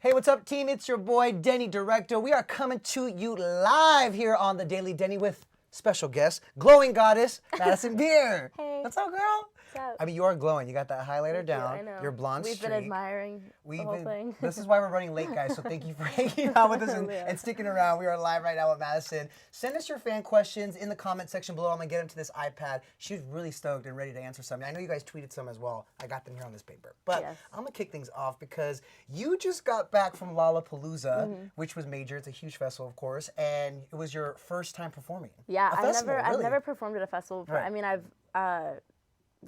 Hey, what's up, team? It's your boy, Denny Director. We are coming to you live here on the Daily Denny with special guest, glowing goddess, Madison Beer. Hey. What's up, girl? What's up? I mean, you are glowing. You got that highlighter down. I know. Your blonde We've streak. been admiring the whole thing. This is why we're running late, guys. So thank you for hanging out with us and sticking around. We are live right now with Madison. Send us your fan questions in the comment section below. I'm going to get them to this iPad. She's really stoked and ready to answer some. I know you guys tweeted some as well. I got them here on this paper. But Yes. I'm going to kick things off because you just got back from Lollapalooza, which was major. It's a huge festival, of course. And it was your first time performing. Yeah, Really? I've never performed at a festival before. Right. I mean, I've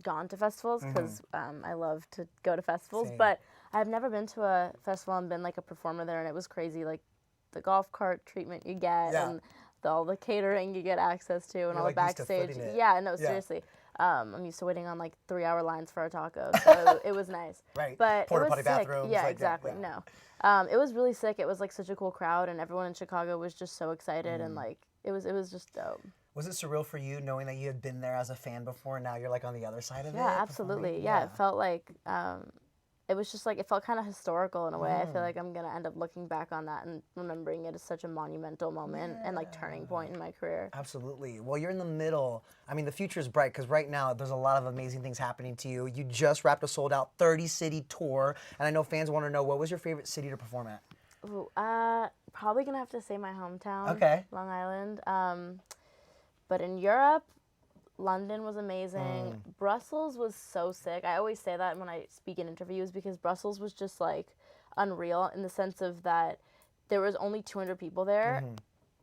gone to festivals because I love to go to festivals, Same. but I've never been to a festival and been like a performer there, and it was crazy. Like the golf cart treatment you get, Yeah. and all the catering you get access to, and You're, all the like, used to backstage. footing it. Yeah, no, Yeah. seriously. I'm used to waiting on like 3-hour lines for a taco, so it was nice. Right. But Porta it was potty sick. bathrooms, Yeah, like that, exactly. yeah. No, it was really sick. It was like such a cool crowd, and everyone in Chicago was just so excited, and like it was just dope. Was it surreal for you knowing that you had been there as a fan before and now you're like on the other side of it? Yeah, absolutely. performing? Yeah, it felt like it was just like it felt kind of historical in a way. I feel like I'm gonna end up looking back on that and remembering it as such a monumental moment and like turning point in my career. Absolutely. Well, you're in the middle. I mean, the future is bright because right now there's a lot of amazing things happening to you. You just wrapped a sold-out 30-city tour, and I know fans want to know, what was your favorite city to perform at? Ooh, probably gonna have to say my hometown, Okay. Long Island. But in Europe, London was amazing. Brussels was so sick. I always say that when I speak in interviews because Brussels was just like unreal in the sense of that there was only 200 people there,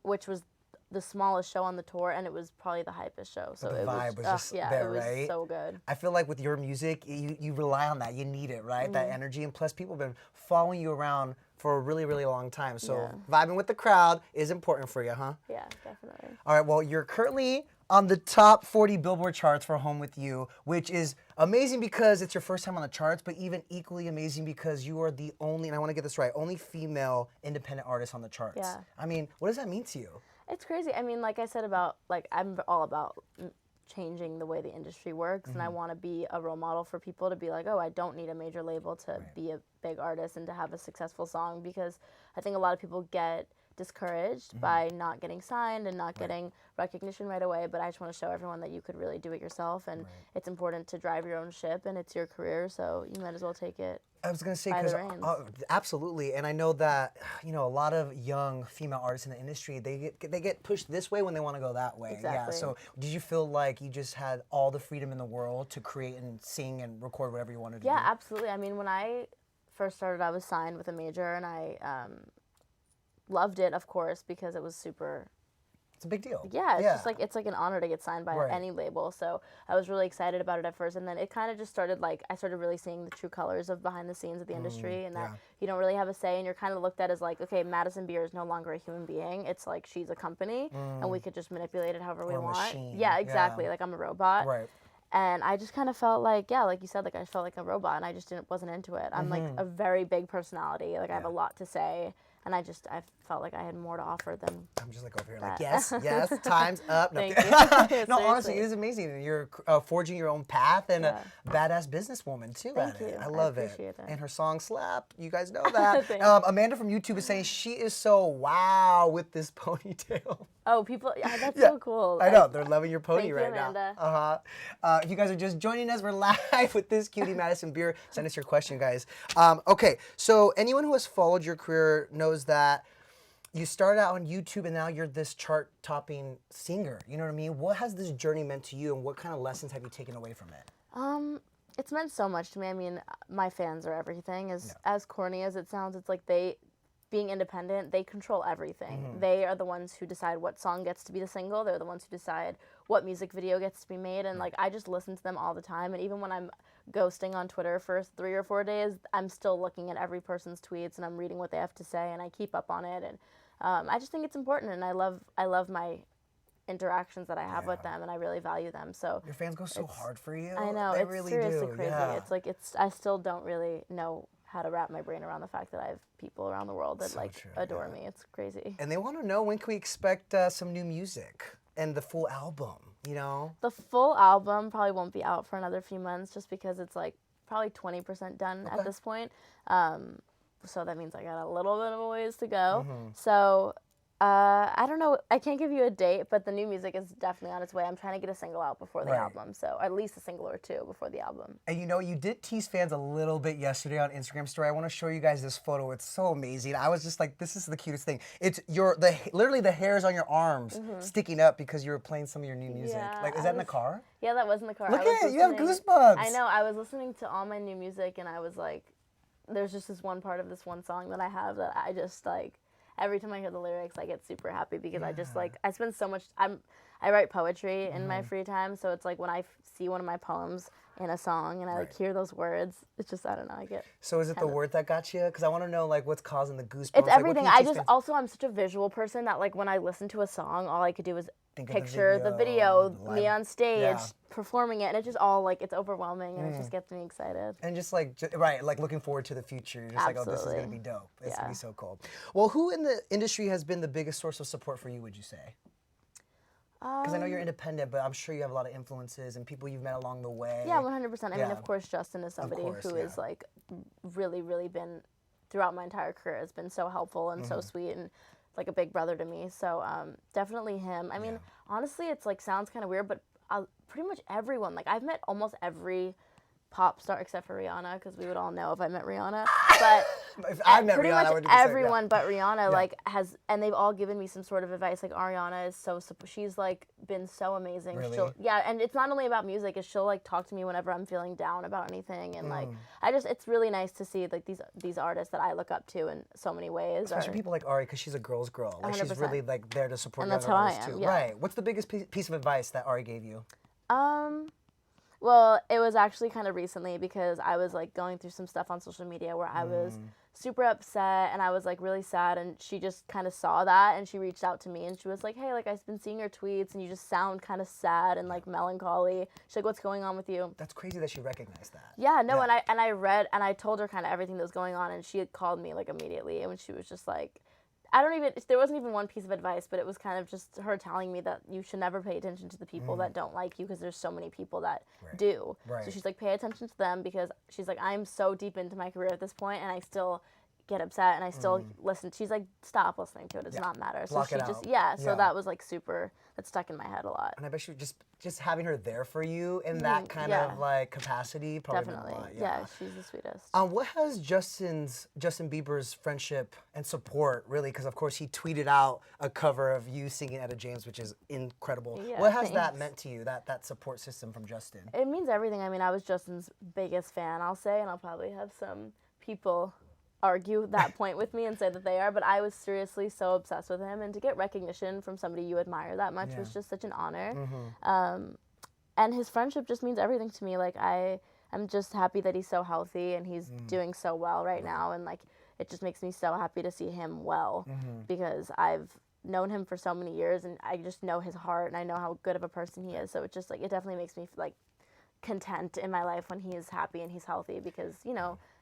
which was the smallest show on the tour, and it was probably the hypest show. So the it vibe was was just yeah, there, it was right? so good. I feel like with your music, you rely on that. You need it, right? That energy. And plus, people have been following you around for a really, really long time. So vibing with the crowd is important for you, huh? Yeah, definitely. All right, well, you're currently on the top 40 Billboard charts for Home With You, which is amazing because it's your first time on the charts, but even equally amazing because you are the only, and I want to get this right, only female independent artist on the charts. Yeah. I mean, what does that mean to you? It's crazy. I mean, like I said about, like, I'm all about changing the way the industry works, and I want to be a role model for people to be like, oh, I don't need a major label to be a big artist and to have a successful song, because I think a lot of people get discouraged by not getting signed and not getting recognition right away, but I just want to show everyone that you could really do it yourself, and it's important to drive your own ship, and it's your career, so you might as well take it. I was going to say, by the because reins. absolutely, and I know that, you know, a lot of young female artists in the industry, they get pushed this way when they want to go that way. Yeah. Exactly. So did you feel like you just had all the freedom in the world to create and sing and record whatever you wanted to do? Yeah, absolutely. I mean, when I first started, I was signed with a major, and I loved it, of course, because it was super. It's a big deal. Yeah, it's just like, it's like an honor to get signed by Right. any label. So I was really excited about it at first, and then it kind of just started, like, I started really seeing the true colors of behind the scenes of the industry, and that you don't really have a say, and you're kind of looked at as like, okay, Madison Beer is no longer a human being. It's like she's a company, and we could just manipulate it however we a want. machine. Yeah, exactly. Yeah. Like I'm a robot. Right. And I just kind of felt like, yeah, like you said, like I felt like a robot, and I just wasn't into it. I'm like a very big personality. Like I have a lot to say, and I felt like I had more to offer than. I'm just like over here, like, yes, time's up. No, Thank you. no, honestly, Seriously. it is amazing. And you're forging your own path and a badass businesswoman, too, Thank at it. you. I I love appreciate that. And her song Slap, you guys know that. Thanks. Amanda from YouTube is saying she is so wow with this ponytail. Oh, people, yeah, that's so cool. I know, they're loving your pony Thank you, right Amanda. now. If you guys are just joining us, we're live with this cutie Madison Beer. Send us your question, guys. Okay, so anyone who has followed your career knows that you started out on YouTube and now you're this chart-topping singer. You know what I mean? What has this journey meant to you, and what kind of lessons have you taken away from it? It's meant so much to me. I mean, my fans are everything. As corny as it sounds, it's like being independent, they control everything. They are the ones who decide what song gets to be the single. They're the ones who decide what music video gets to be made. And like, I just listen to them all the time. And even when I'm ghosting on Twitter for 3 or 4 days, I'm still looking at every person's tweets, and I'm reading what they have to say, and I keep up on it. And I just think it's important, and I love my interactions that I have with them, and I really value them. So Your fans go so hard for you. I know, They it's really seriously do. crazy. Yeah. It's like I still don't really know how to wrap my brain around the fact that I have people around the world that So like true, adore me. It's crazy. And they want to know, when can we expect some new music and the full album, you know? The full album probably won't be out for another few months, just because it's like probably 20% done at this point. so that means I got a little bit of a ways to go. So I don't know. I can't give you a date, but the new music is definitely on its way. I'm trying to get a single out before the album, so at least a single or two before the album. And you did tease fans a little bit yesterday on Instagram story. I want to show you guys this photo. It's so amazing. I was just like, this is the cutest thing. It's literally the hairs on your arms sticking up because you were playing some of your new music. Yeah, Like, is that in the car? Yeah, that was in the car. Look at it. You have goosebumps. I know. I was listening to all my new music, and I was like, there's just this one part of this one song that I have that I just like. Every time I hear the lyrics, I get super happy because I just like, I spend so much, I write poetry in my free time, so it's like when I see one of my poems in a song and I like hear those words, it's just, I don't know, I get. So is it the word that got you? Because I want to know like what's causing the goosebumps. It's everything. I'm such a visual person that like when I listen to a song, all I could do is picture the video, me on stage, performing it, and it's just all like, it's overwhelming and it just gets me excited. And just like, like looking forward to the future. You're just like, oh, this is going to be dope. It's going to be so cool. Well, who in the industry has been the biggest source of support for you, would you say? Because I know you're independent, but I'm sure you have a lot of influences and people you've met along the way. Yeah, 100%. I mean, of course, Justin is somebody who is like really, really been, throughout my entire career, has been so helpful and so sweet and like a big brother to me. So definitely him. I mean, honestly, it's like sounds kind of weird, but pretty much everyone. Like I've met almost every pop star except for Rihanna, because we would all know if I met Rihanna. But if I met pretty Rihanna, much I would be everyone but Rihanna like has, and they've all given me some sort of advice. Like Ariana is she's like been so amazing. Really? And it's not only about music. Is she'll like talk to me whenever I'm feeling down about anything, and like it's really nice to see like these artists that I look up to in so many ways. Especially people like Ari, because she's a girl's girl. Like 100%. she's really like there to support And young that's how artists I am, too. yeah. Right. What's the biggest piece of advice that Ari gave you? Well, it was actually kind of recently because I was like going through some stuff on social media where I was super upset and I was like really sad, and she just kind of saw that and she reached out to me and she was like, hey, like I've been seeing your tweets and you just sound kind of sad and like melancholy. She's like, what's going on with you? That's crazy that she recognized that. Yeah, no, and I read and I told her kind of everything that was going on, and she had called me like immediately, and she was just like, there wasn't even one piece of advice, but it was kind of just her telling me that you should never pay attention to the people that don't like you, because there's so many people that do. Right. So she's like, pay attention to them, because she's like, I'm so deep into my career at this point and I still get upset and I still listen. She's like, stop listening to it. It does not matter. So Block she it just, out. so that was like super, that stuck in my head a lot. And I bet you just having her there for you in that kind of like capacity probably Definitely. meant a lot. Yeah, she's the sweetest. What has Justin Bieber's friendship and support really? Because of course he tweeted out a cover of you singing Etta James, which is incredible. Yeah, what has that thanks. meant to you? That support system from Justin? It means everything. I mean, I was Justin's biggest fan, I'll say, and I'll probably have some people argue that point with me and say that they are, but I was seriously so obsessed with him, and to get recognition from somebody you admire that much was just such an honor. And his friendship just means everything to me. Like I'm just happy that he's so healthy and he's doing so well right now, and like it just makes me so happy to see him well, because I've known him for so many years and I just know his heart and I know how good of a person he is. So it just like, it definitely makes me like content in my life when he is happy and he's healthy, because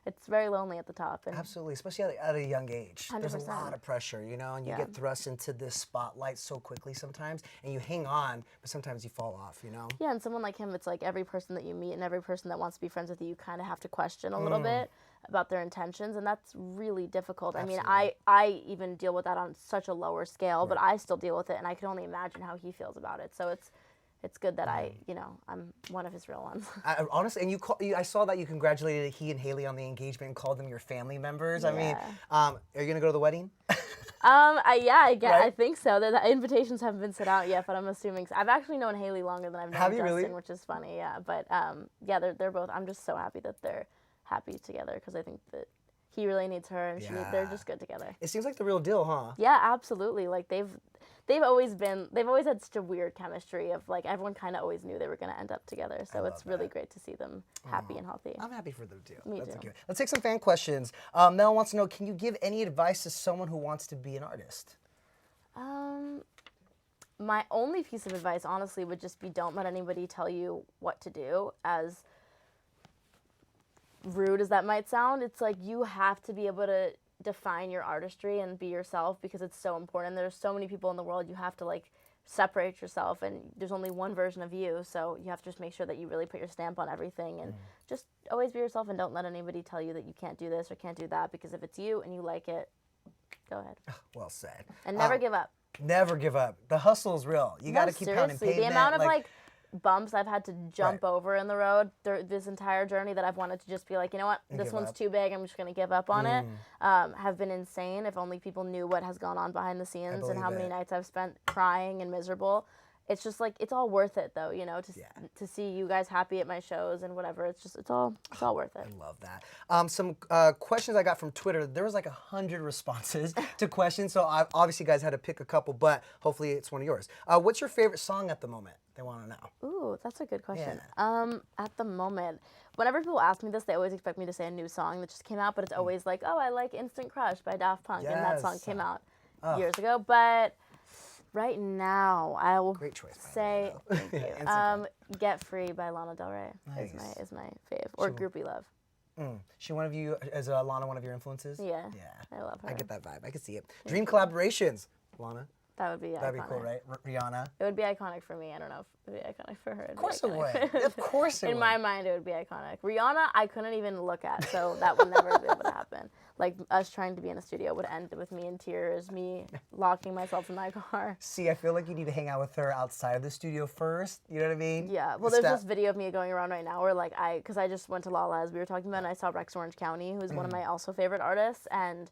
it's very lonely at the top. And absolutely, especially at a young age. 100%. There's a lot of pressure, and you get thrust into this spotlight so quickly sometimes, and you hang on, but sometimes you fall off, Yeah, and someone like him, it's like every person that you meet and every person that wants to be friends with you, you kind of have to question a little bit about their intentions, and that's really difficult. Absolutely. I mean, I even deal with that on such a lower scale, but I still deal with it, and I can only imagine how he feels about it. So it's good that I'm one of his real ones. Honestly, and I saw that you congratulated he and Haley on the engagement and called them your family members. I mean, are you gonna go to the wedding? I think so. The invitations haven't been sent out yet, but I'm assuming so. I've actually known Haley longer than I've known Justin, really? Which is funny. Yeah, but they're both. I'm just so happy that they're happy together, because I think that he really needs her and they're just good together. It seems like the real deal, huh? Yeah, absolutely. Like they've always had such a weird chemistry of like everyone kind of always knew they were going to end up together. So it's really great to see them happy and healthy. I'm happy for them too. Me That's too. good. Let's take some fan questions. Mel wants to know, can you give any advice to someone who wants to be an artist? My only piece of advice, honestly, would just be don't let anybody tell you what to do. As rude as that might sound, it's like you have to be able to define your artistry and be yourself, because it's so important. There's so many people in the world. You have to like separate yourself, and there's only one version of you, so you have to just make sure that you really put your stamp on everything, and just always be yourself, and don't let anybody tell you that you can't do this or can't do that, because if it's you and you like it, go ahead. Well said. And never give up. Never give up. The hustle is real. You got to keep pounding pavement. The amount of like bumps I've had to jump over in the road this entire journey that I've wanted to just be like, you know what, this one's too big, I'm just going to give up on it, have been insane. If only people knew what has gone on behind the scenes and how many nights I've spent crying and miserable. It's just like, it's all worth it though, you know, to see you guys happy at my shows and whatever. It's all worth it. I love that. Some questions I got from Twitter. There was like 100 responses to questions, so obviously you guys had to pick a couple, but hopefully it's one of yours. What's your favorite song at the moment? They want to know. Ooh, that's a good question. Yeah. At the moment, whenever people ask me this, they always expect me to say a new song that just came out, but it's always like, oh, I like Instant Crush by Daft Punk, and that song came out years ago. But right now, I will say thank you. Get Free by Lana Del Rey is my fave, or Groupie Love. She one of you, is Lana one of your influences? Yeah. I love her. I get that vibe. I can see it. Dream collaborations, Lana. That would be iconic. That'd be cool, right? Rihanna. It would be iconic for me. I don't know if it would be iconic for her. Of course it would. Of course it would. In my mind, it would be iconic. Rihanna, I couldn't even look at, so that would never be able to happen. Like, us trying to be in the studio would end with me in tears, me locking myself in my car. See, I feel like you need to hang out with her outside of the studio first. You know what I mean? Yeah. Well, there's this video of me going around right now where, like, because I just went to Lolla, as we were talking about, and I saw Rex Orange County, who's one of my also favorite artists, and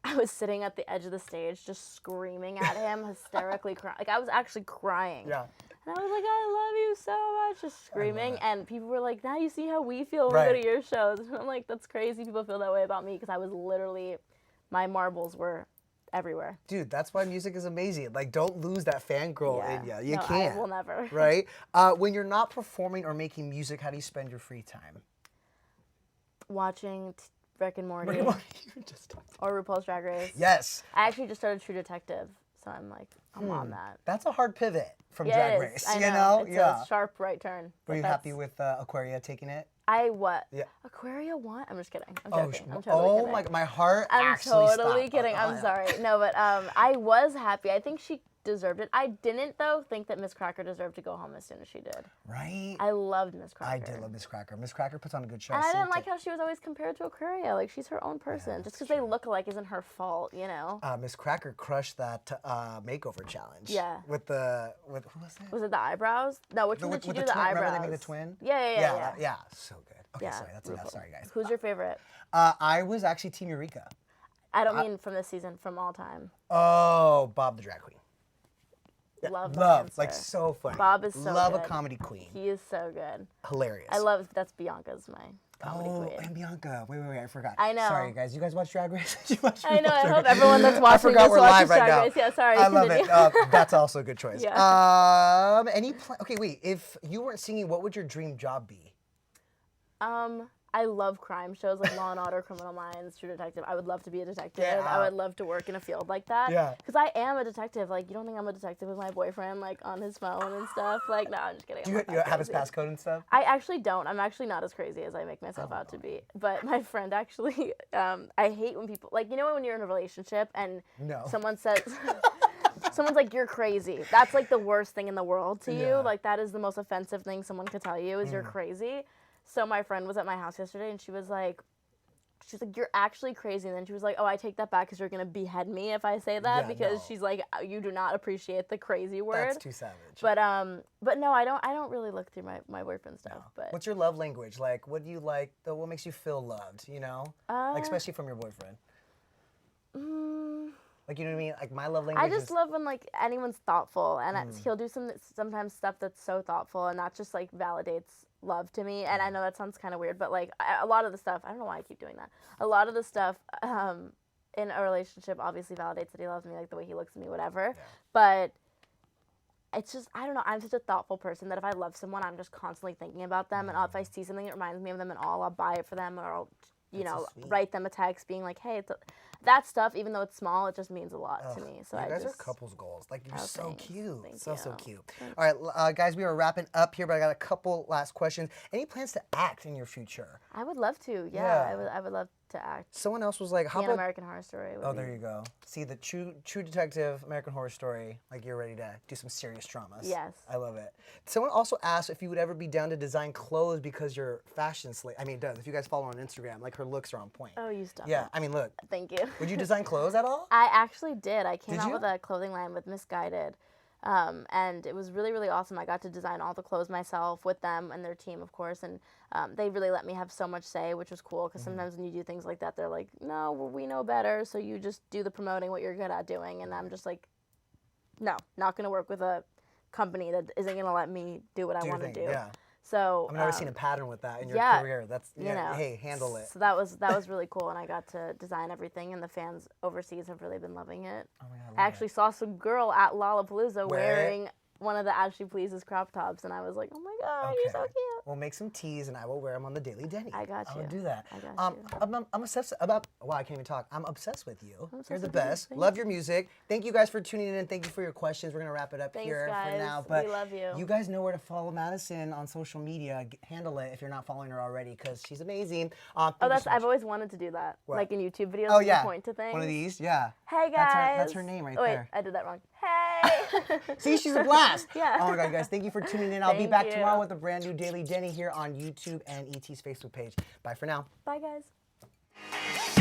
I was sitting at the edge of the stage just screaming at him, hysterically crying. Like, I was actually crying. Yeah. And I was like, I love you so much, just screaming. And people were like, now you see how we feel when we go to your shows. And I'm like, that's crazy. People feel that way about me, because I was literally, my marbles were everywhere. Dude, that's why music is amazing. Like, don't lose that fangirl in you. You can't. I will never. Right? When you're not performing or making music, how do you spend your free time? Watching Rick and Morty. Or RuPaul's Drag Race. Yes. I actually just started True Detective, so I'm like, I'm on that. That's a hard pivot from Drag Race, I know. You know? It's a sharp right turn. Were you happy with Aquaria taking it? Yeah. Aquaria what? I'm just kidding. I'm joking. I'm totally kidding. Oh my heart I'm actually totally stopped. kidding. I'm sorry. No, but I was happy. I think she deserved it. I didn't, though, think that Miss Cracker deserved to go home as soon as she did. Right? I loved Miss Cracker. I did love Miss Cracker. Miss Cracker puts on a good show. And I didn't like how she was always compared to Aquaria. Like, she's her own person. Just because they look alike isn't her fault, you know? Miss Cracker crushed that makeover challenge. Yeah. With who was that? Was it the eyebrows? No, which one did she do the eyebrows? Remember they made the twin? Yeah. Yeah, so good. Okay, sorry, that's enough. Sorry, guys. Who's your favorite? I was actually Team Eureka. I don't mean from this season, from all time. Oh, Bob the Drag Queen. Yeah, love, like so funny. Bob is so good. Love a comedy queen. He is so good. Hilarious. That's Bianca's my comedy queen. And Bianca. Wait, I forgot. I know. Sorry, guys. You guys watch Drag Race? I know. I hope everyone that's watching this watches Drag Race. Yeah, sorry. I love it. That's also a good choice. Yeah. Okay, wait. If you weren't singing, what would your dream job be? I love crime shows like Law & Order, Criminal Minds, True Detective. I would love to be a detective. Yeah. I would love to work in a field like that. Yeah. Because I am a detective. Like, you don't think I'm a detective with my boyfriend, like, on his phone and stuff? Like, no, I'm just kidding. Do you have his passcode and stuff? I actually don't. I'm actually not as crazy as I make myself out to be. But my friend actually, I hate when people, like, you know when you're in a relationship and someone says... Someone's like, you're crazy. That's like the worst thing in the world to you. Like, that is the most offensive thing someone could tell you is you're crazy. So my friend was at my house yesterday, and she was like, you're actually crazy. And then she was like, oh, I take that back because you're going to behead me if I say that. Because she's like, you do not appreciate the crazy word. That's too savage. But no, I don't really look through my boyfriend's stuff. No. But what's your love language? Like, what do you like? What makes you feel loved, you know? Like, especially from your boyfriend. Like, you know what I mean? Like, my love language I just love when, like, anyone's thoughtful. And he'll do sometimes stuff that's so thoughtful. And that just, like, validates love to me. And I know that sounds kind of weird, but like a lot of the stuff, I don't know why I keep doing that. A lot of the stuff in a relationship obviously validates that he loves me, like the way he looks at me, whatever. Yeah. But it's just, I don't know, I'm such a thoughtful person that if I love someone, I'm just constantly thinking about them. And if I see something that reminds me of them and all, I'll buy it for them, or I'll, you know, write them a text being like, hey, that stuff, even though it's small, it just means a lot to me. So you guys are couples goals. Like, you're so cute. So cute. All right, guys, we are wrapping up here, but I got a couple last questions. Any plans to act in your future? I would love to. Yeah. I would love to act. Someone else was like, how Be an about... American Horror Story. Oh, there you go. See, the true detective, American Horror Story, like you're ready to do some serious dramas. Yes. I love it. Someone also asked if you would ever be down to design clothes because you're fashion slave. I mean, it does. If you guys follow her on Instagram, like her looks are on point. Oh, you stop. Yeah, I mean, look. Thank you. Would you design clothes at all? I actually did. I came Did out you? with a clothing line with Misguided. And it was really, really awesome. I got to design all the clothes myself with them and their team, of course. And they really let me have so much say, which was cool. Because sometimes when you do things like that, they're like, no, well, we know better. So you just do the promoting, what you're good at doing. And I'm just like, no, not going to work with a company that isn't going to let me do what I want to do. Yeah. So I've never seen a pattern with that in your career. That's, you know, hey, handle it. So that was really cool. And I got to design everything. And the fans overseas have really been loving it. Oh my God, I actually saw some girl at Lollapalooza wearing one of the As She Pleases crop tops, and I was like, "Oh my God, you're so cute!" We'll make some teas, and I will wear them on the Daily Denny. I got you. I'll do that. I got you. I'm obsessed about. Wow, I can't even talk. I'm obsessed with you. obsessed You're the with you. best. Thanks. Love your music. Thank you guys for tuning in. Thank you for your questions. We're gonna wrap it up Thanks, here guys. for now. We But love you. You guys know where to follow Madison on social media. Handle it if you're not following her already, because she's amazing. Oh, I've always wanted to do that. What? Like in YouTube videos, Oh you yeah. point to things. One of these. Yeah. Hey guys. That's her name right Wait, there. I did that wrong. Hey. See, she's a blast. Yeah. Oh my God, guys, thank you for tuning in. I'll be Thank back you. tomorrow with a brand new Daily Denny here on YouTube and ET's Facebook page. Bye for now. Bye, guys.